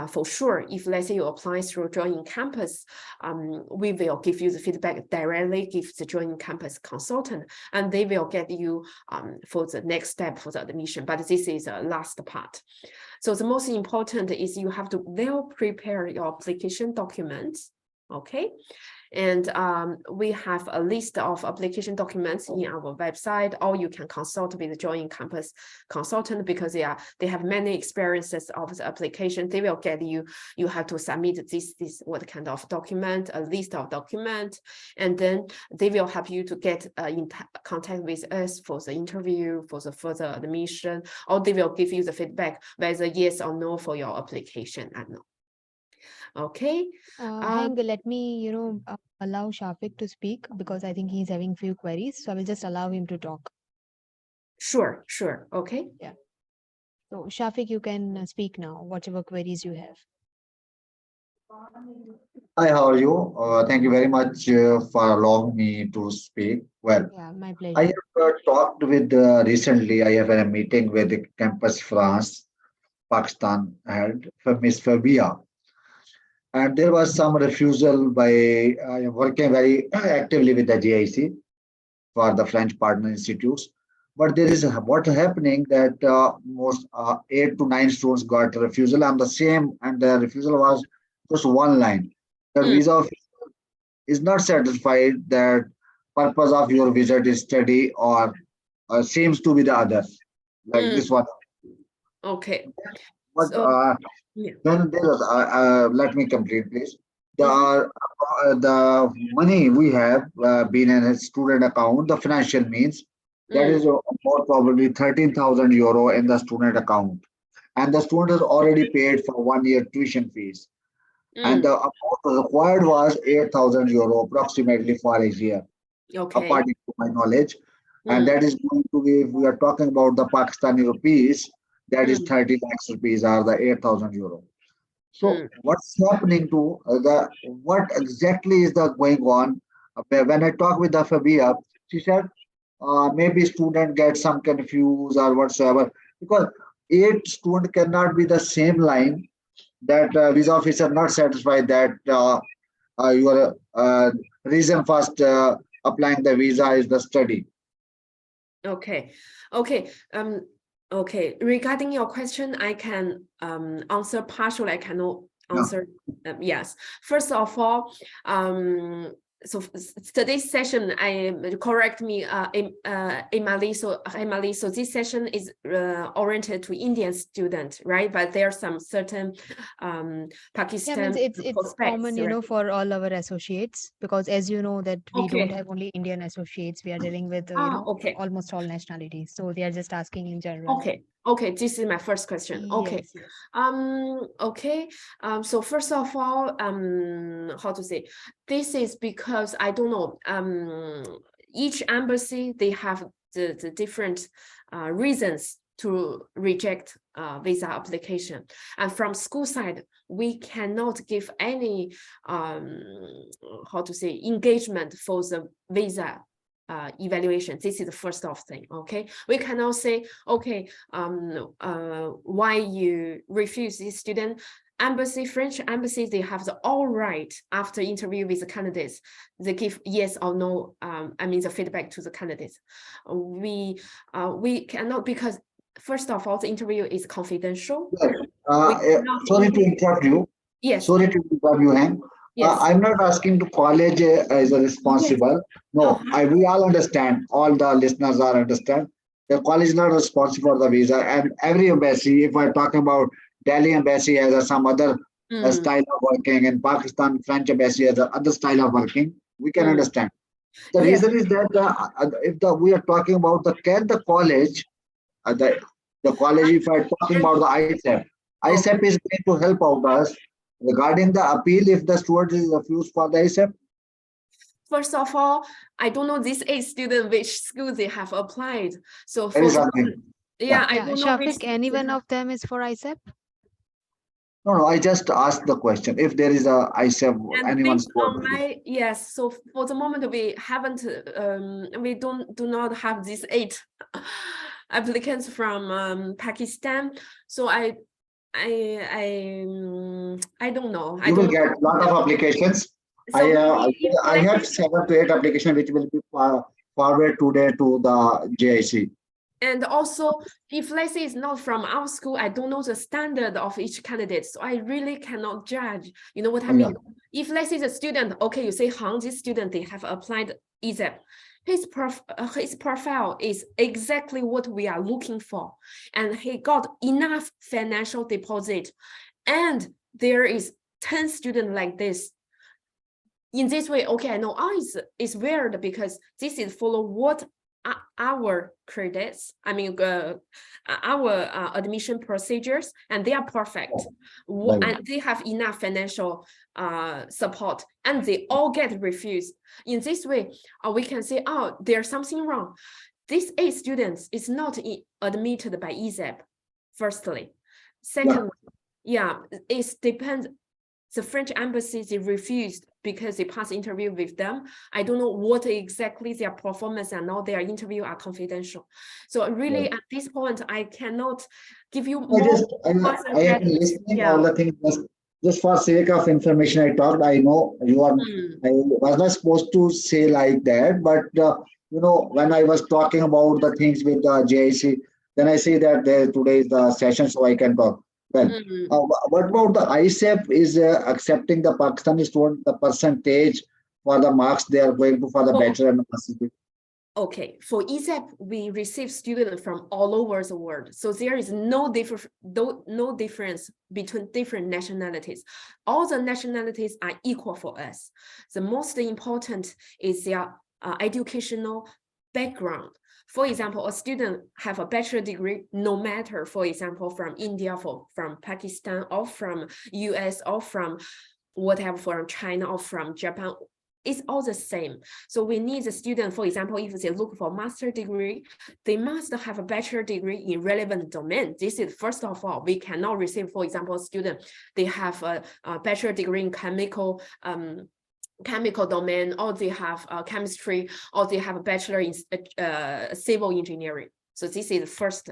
For sure, if let's say you apply through Join Campus, we will give you the feedback directly, give the Join Campus consultant, and they will get you for the next step for the admission. But this is the last part. So the most important is you have to well prepare your application documents. Okay, and we have a list of application documents in our website, or you can consult with the Join Campus consultant, because they have many experiences of the application. They will get you have to submit this what kind of document, a list of document, and then they will help you to get in contact with us for the interview, for the further admission, or they will give you the feedback whether yes or no for your application and no. Okay. Hang, let me, allow Shafik to speak because I think he's having few queries. So I will just allow him to talk. Sure. Okay. Yeah. So Shafik, you can speak now, whatever queries you have. Hi, how are you? Thank you very much for allowing me to speak. Well, Yeah, my I pleasure. have talked with recently, I have had a meeting with the Campus France, Pakistan head, for Miss Fabia. And there was some refusal by working very actively with the GIC for the French partner institutes. But there is what happening that most 8 to 9 students got refusal on the same, and the refusal was just one line. The Mm, visa is not satisfied that purpose of your visit is study or seems to be the other, like mm, this one. okay. But So yeah. then there is, let me complete please. Mhm, The money we have been in a student account, the financial means, that mm, is more probably 13,000 euro in the student account. And the student has already paid for 1 year tuition fees. And mm, the amount required was 8,000 euro approximately for a year, okay. according to my knowledge. And Mm, that is going to be, if we are talking about the Pakistani rupees, that is mm, 30 lakhs rupees or the 8,000 euro. So mm, what's happening to what exactly is the going on? When I talk with the Fabia, she said maybe student get some confused or whatsoever, because 8 student cannot be the same line, that visa officer not satisfied that your reason first applying the visa is the study. Okay. Okay. Regarding your question, I can answer partially. I cannot answer. Yes. First of all, so today's session, correct me, Emily. So this session is oriented to Indian student, right? But there are some certain Pakistan it's common, prospects, right? for all our associates, because as you know that we don't Okay. have only Indian associates, we are dealing with Okay. almost all nationalities. So they are just asking in general. Okay, this is my first question. Okay. Yes, yes. Okay. So first of all, how to say, this is because I don't know, each embassy, they have the different reasons to reject visa application. And from school side, we cannot give any how to say, engagement for the visa evaluation. This is the first of thing. Okay, we cannot say, okay, why you refuse this student. Embassy, French embassies, they have the all right after interview with the candidates, they give yes or no, I mean the feedback to the candidates. We cannot, because first of all, the interview is confidential. Yes. We cannot Sorry to interrupt you. Yes. Sorry to interrupt you, Hank. Yes. I'm not asking to college as a responsible. No, we all understand. All the listeners are understand. The college is not responsible for the visa, and every embassy. If we're talking about Delhi embassy has some other style of working, and Pakistan French embassy has other style of working. We can understand. The Yes. reason is that if we are talking about the college, the college, if I'm talking about the ISEP, ISEP is going to help out us regarding the appeal if the student is refused for the ISEP. First of all, I don't know this 8 student which school they have applied. So There for is something. I don't know which Shafiq, any one of them is for ISEP? No, I just asked the question. If there is a ISEP, and anyone's based on my yes. So for the moment, we haven't we do not have these 8 applicants from Pakistan. So I don't know. You will get a lot of applications. So I have 7 to 8 applications which will be forwarded today to the JIC. And also, if let's say it's not from our school, I don't know the standard of each candidate. So I really cannot judge. You know what I mean? If let's say the student, okay, you say, Hang, this student, they have applied ISEP. His profile is exactly what we are looking for. And he got enough financial deposit. And there is 10 students like this. In this way, okay, I know it's weird because this is follow what our credits, I mean, our admission procedures, and they are perfect. And they have enough financial support, and they all get refused. In this way, we can say, oh, there's something wrong. These 8 students is not admitted by ISEP, firstly. Secondly, it depends. The French embassy, they refused because they passed interview with them. I don't know what exactly their performance and all their interview are confidential. So really at this point, I cannot give you more. I have been listening all the things just for sake of information. I talked. I know you are. I was not supposed to say like that, but when I was talking about the things with the JIC, then I say that today is the session, so I can talk. Well, what about the ISEP is accepting the Pakistani student, the percentage for the marks they are going to for the bachelor and master's degree? Okay, for ISEP, we receive students from all over the world. So there is no difference between different nationalities. All the nationalities are equal for us. The most important is their educational background. For example, a student have a bachelor degree, no matter, for example, from India, from Pakistan, or from US, or from whatever, from China, or from Japan. It's all the same. So we need the student, for example, if they look for master degree, they must have a bachelor degree in relevant domain. This is first of all, we cannot receive, for example, a student, they have a bachelor degree in chemical domain, or they have chemistry, or they have a bachelor in civil engineering. So this is the first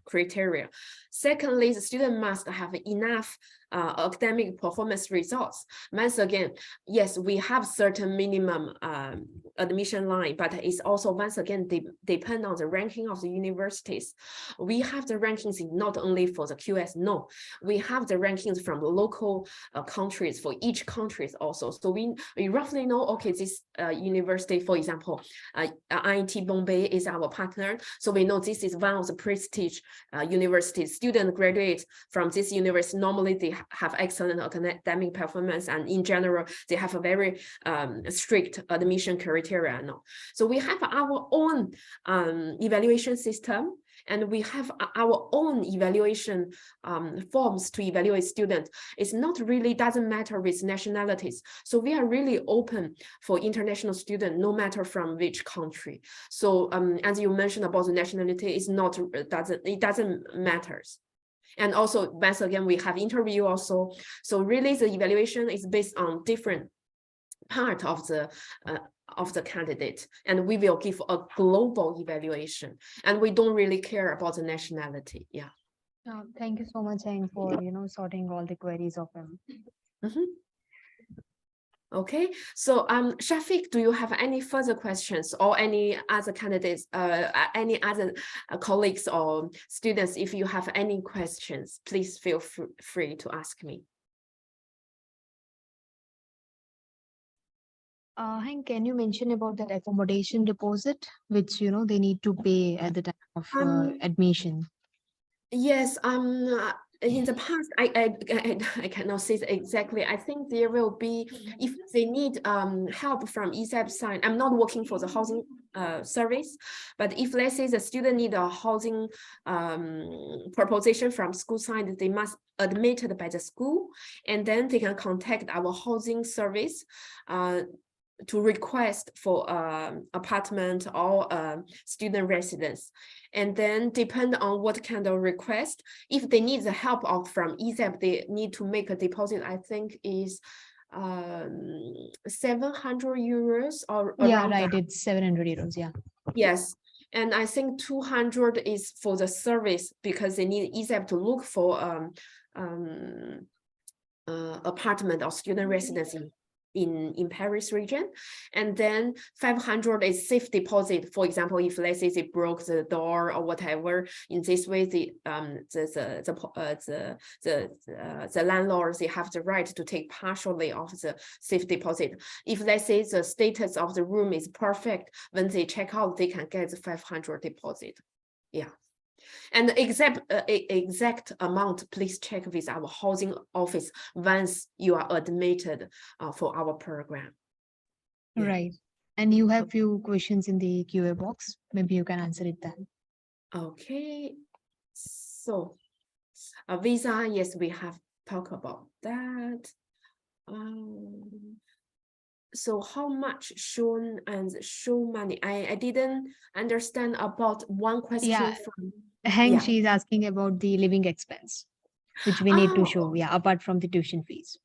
criteria. Secondly, the student must have enough academic performance results. Once again, yes, we have certain minimum admission line, but it's also once again depend on the ranking of the universities. We have the rankings not only for the QS, no, we have the rankings from local countries for each countries also. So we roughly know, okay, this university, for example, IIT Bombay is our partner. So we know this is one of the prestige universities. Student graduate from this university, normally they have excellent academic performance, and in general, they have a very strict admission criteria. No. So we have our own evaluation system, and we have our own evaluation forms to evaluate students. It's not really, doesn't matter with nationalities. So we are really open for international students, no matter from which country. So as you mentioned about the nationality, it's not, it doesn't matter. And also, once again, we have interview also. So really the evaluation is based on different part of the candidate, and we will give a global evaluation, and we don't really care about the nationality. Yeah. Thank you so much, Heng, for sorting all the queries of him. Okay, so Shafiq, do you have any further questions, or any other candidates, any other colleagues or students? If you have any questions, please feel free to ask me. Hank, can you mention about that accommodation deposit, which they need to pay at the time of admission? Yes, in the past, I cannot say exactly. I think there will be, if they need help from ISEP side. I'm not working for the housing service, but if let's say the student need a housing proposition from school side, they must admitted by the school, and then they can contact our housing service to request for apartment or student residence. And then depend on what kind of request. If they need the help from ISEP, they need to make a deposit, I think is 700 euros or around right, that. it's 700 euros, yeah. Yes. And I think 200 is for the service, because they need ISEP to look for apartment or student residence in Paris region. And then 500 is safe deposit. For example, if let's say they broke the door or whatever, in this way the landlords, they have the right to take partially of the safe deposit. If let's say the status of the room is perfect, when they check out, they can get the 500 deposit. Yeah. And the exact amount, please check with our housing office once you are admitted for our program. Yeah. Right. And you have few questions in the QA box. Maybe you can answer it then. Okay. So a visa, yes, we have talked about that. So how much shown and show money? I didn't understand about one question from Heng, she's asking about the living expense, which we need to show, apart from the tuition fees.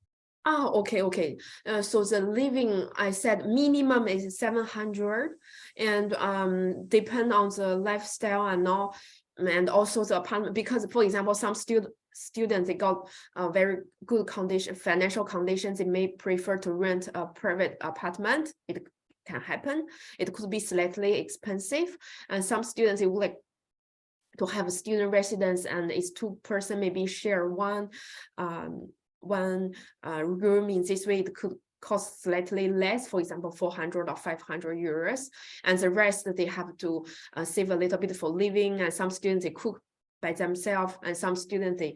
Okay. So the living, I said minimum is 700, and depend on the lifestyle and all, and also the apartment, because for example, some students, they got a very good financial conditions, they may prefer to rent a private apartment. It can happen. It could be slightly expensive, and some students, they would like to have a student residence, and it's 2 person maybe share one room. In this way, it could cost slightly less, for example, 400 or 500 euros, and the rest they have to save a little bit for living. And some students, they cook by themselves, and some students, they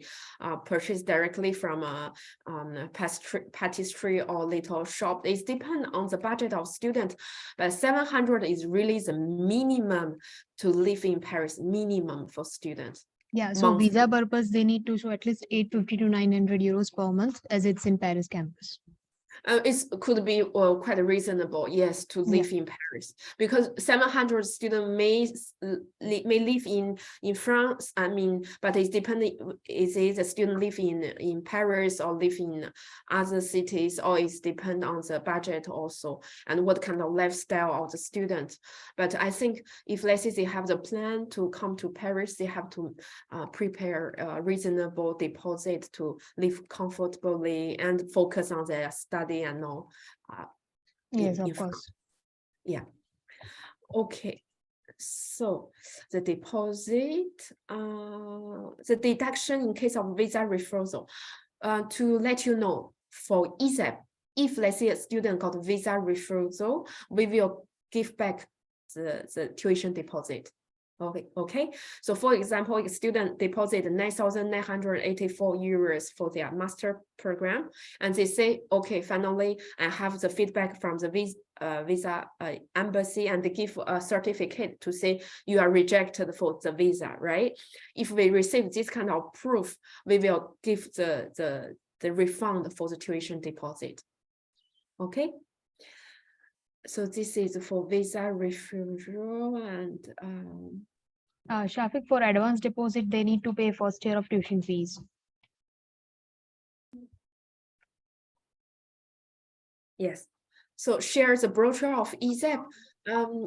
purchase directly from a pastry or little shop. It depends on the budget of student, but 700 is really the minimum to live in Paris, minimum for students. Yeah, so visa purpose, they need to show at least 850 to 900 euros per month, as it's in Paris campus. It could be quite reasonable, yes, to live in Paris, because 700 students may live in France. I mean, but it's depending, is it a student live in Paris or live in other cities, or it's depend on the budget also and what kind of lifestyle of the student. But I think if let's say they have the plan to come to Paris, they have to prepare a reasonable deposit to live comfortably and focus on their study and all. Yes, of course. Yeah. Okay. So the deposit, the deduction in case of visa refusal. To let you know, for ISEP, if let's say a student got visa refusal, we will give back the tuition deposit. Okay. So for example, a student deposit 9,984 euros for their master program, and they say, okay, finally, I have the feedback from the visa embassy, and they give a certificate to say you are rejected for the visa, right? If we receive this kind of proof, we will give the refund for the tuition deposit. Okay. So this is for visa refusal and Shafiq, for advance deposit, they need to pay first year of tuition fees. Yes. So share the brochure of ISEP.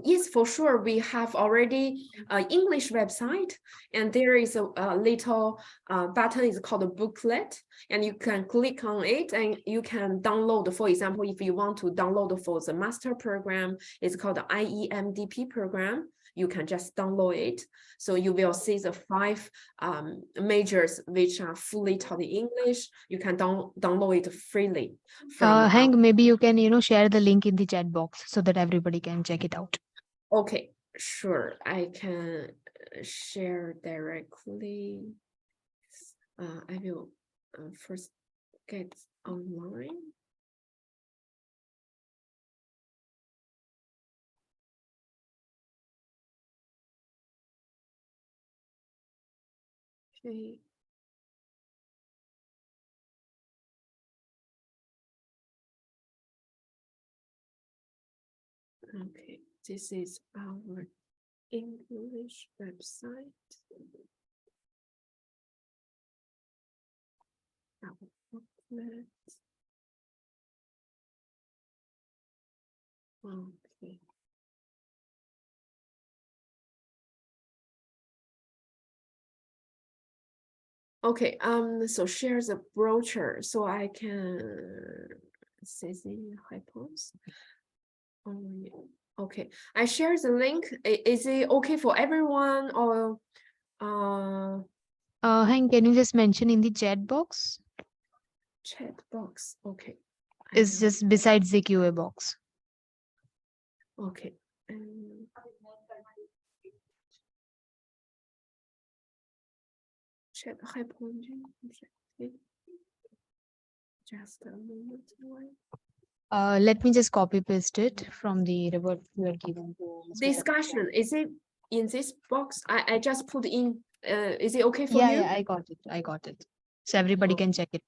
Yes, for sure. We have already an English website, and there is a little button is called a booklet, and you can click on it and you can download. For example, if you want to download for the master program, it's called the IEMDP program. You can just download it. So you will see the 5 majors which are fully taught in English. You can download it freely. Hank, maybe you can, share the link in the chat box so that everybody can check it out. Okay, sure. I can share directly. I will first get online. Okay. Okay, this is our English website. Our booklet. Okay. Okay, so share the brochure so I can see the hypos. Okay, I share the link. Is it okay for everyone or Hank, can you just mention in the chat box? chat box? Okay. It's just besides the QA box. Okay. Chat responding. Just a moment. Let me just copy paste it from the reward you are given to Mr. Discussion, is it in this box? I just put in, is it okay for Yeah, you? yeah, I got it. So everybody can check it.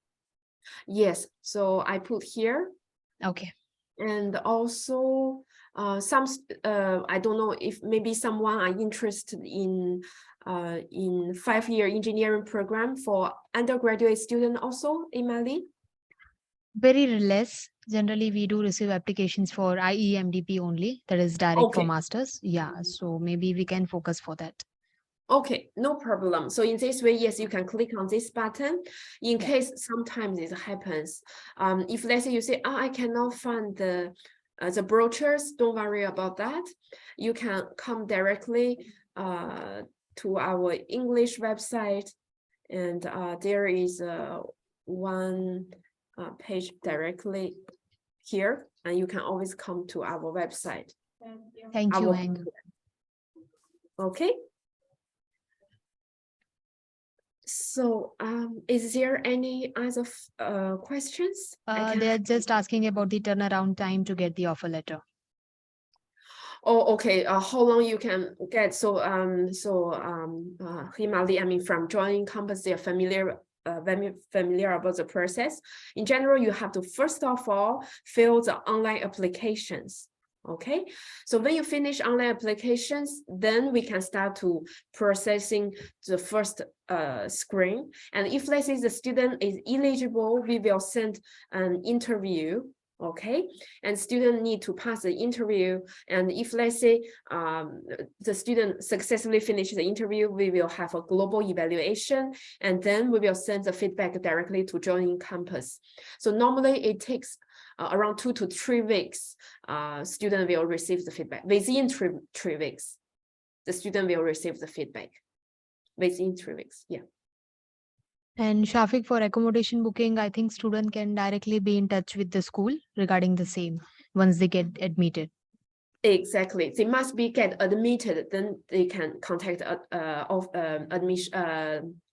Yes, so I put here. Okay. And also some, I don't know if maybe someone are interested in 5-year engineering program for undergraduate student also in Mali. Very less. Generally, we do receive applications for IEMDP only. That is direct for Okay. masters. Yeah. So maybe we can focus for that. Okay, no problem. So in this way, yes, you can click on this button in case sometimes it happens. If let's say you say, oh, I cannot find the brochures, don't worry about that. You can come directly to our English website, and there is one page directly here, and you can always come to our website. Thank you, Hank. Okay. So, is there any other questions? They're just asking about the turnaround time to get the offer letter. Oh, okay. How long you can get? So, Himali, I mean, from joining campus, they're familiar very familiar about the process. In general, you have to first of all fill the online applications. Okay, so when you finish online applications, then we can start to processing the first screen. And if let's say the student is eligible, we will send an interview. Okay, and student need to pass the interview. And if let's say the student successfully finishes the interview, we will have a global evaluation, and then we will send the feedback directly to joining campus. So normally it takes around 2 to 3 weeks. Student will receive the feedback. Within three weeks, the student will receive the feedback. Within 3 weeks, yeah. And Shafiq, for accommodation booking, I think student can directly be in touch with the school regarding the same once they get admitted. Exactly, they must be get admitted, then they can contact admission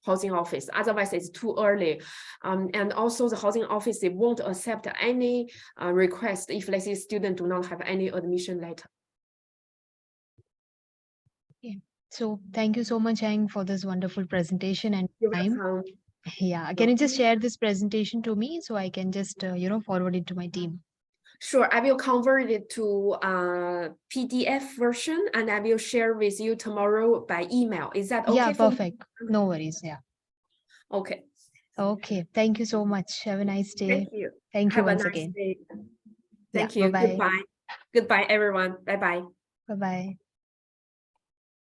housing office. Otherwise, it's too early. And also the housing office, they won't accept any request if let's say student do not have any admission letter. Yeah. So thank you so much, Hang, for this wonderful presentation and You're time. welcome. Yeah, can you just share this presentation to me so I can just forward it to my team? Sure, I will convert it to PDF version and I will share with you tomorrow by email. Is that okay? Yeah, for you? perfect. No worries. Yeah. Okay. Okay. Thank you so much. Have a nice day. Thank you. Thank you Have a once nice again. day. Yeah, Thank you. bye-bye. Goodbye. Goodbye, everyone. Bye-bye. Bye-bye.